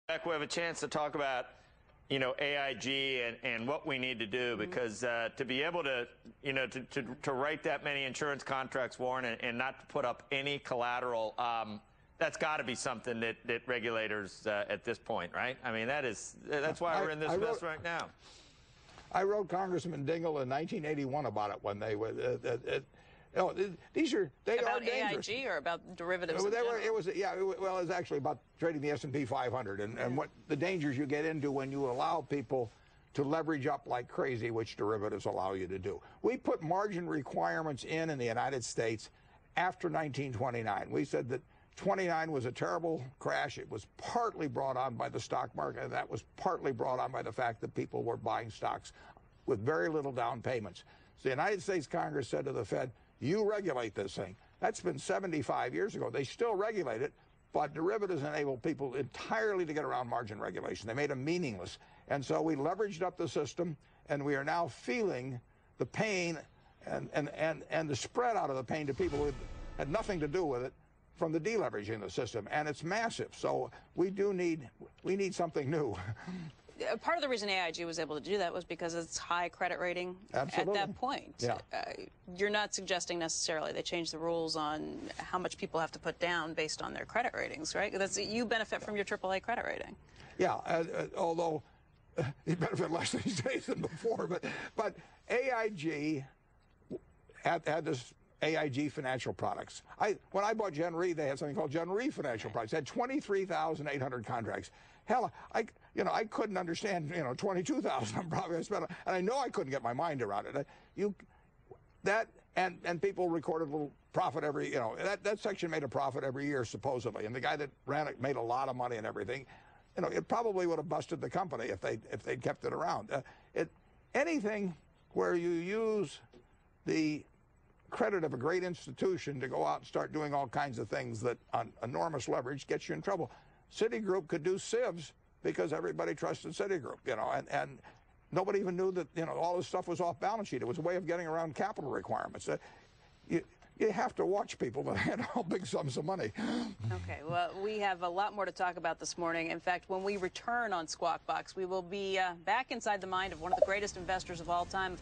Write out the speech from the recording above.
Back, we have a chance to talk about, AIG and what we need to do, because to be able to, to write that many insurance contracts, Warren, and not to put up any collateral, that's got to be something that regulators at this point, right? I mean, that's why we're in this mess right now. I wrote Congressman Dingell in 1981 about it when they were. They about are dangerous. AIG or about derivatives? It was actually about trading the S&P 500 and what the dangers you get into when you allow people to leverage up like crazy, which derivatives allow you to do. We put margin requirements in the United States after 1929. We said that 29 was a terrible crash. It was partly brought on by the stock market, and that was partly brought on by the fact that people were buying stocks with very little down payments. So the United States Congress said to the Fed, you regulate this thing. That's been 75 years ago. They still regulate it, but derivatives enable people entirely to get around margin regulation. They made them meaningless. And so we leveraged up the system, and we are now feeling the pain and the spread out of the pain to people who had nothing to do with it from the deleveraging of the system. And it's massive. So we need something new. Part of the reason AIG was able to do that was because of its high credit rating. Absolutely. At that point. Yeah. You're not suggesting necessarily they changed the rules on how much people have to put down based on their credit ratings, right? You benefit from your AAA credit rating. Yeah, although you benefit less these days than before. But AIG had this AIG financial products. When I bought Gen Re, they had something called Gen Re financial products. They had 23,800 contracts. Hell, I couldn't understand, 22,000 I'm probably going to spend, and I know I couldn't get my mind around it. And people recorded a little profit every, that section made a profit every year supposedly, and the guy that ran it made a lot of money and everything. It probably would have busted the company if they'd kept it around. Anything where you use the credit of a great institution to go out and start doing all kinds of things that on enormous leverage gets you in trouble. Citigroup could do SIVs because everybody trusted Citigroup, and nobody even knew that, all this stuff was off balance sheet. It was a way of getting around capital requirements. You have to watch people that handle big sums of money. Okay, well, we have a lot more to talk about this morning. In fact, when we return on Squawk Box, we will be back inside the mind of one of the greatest investors of all time.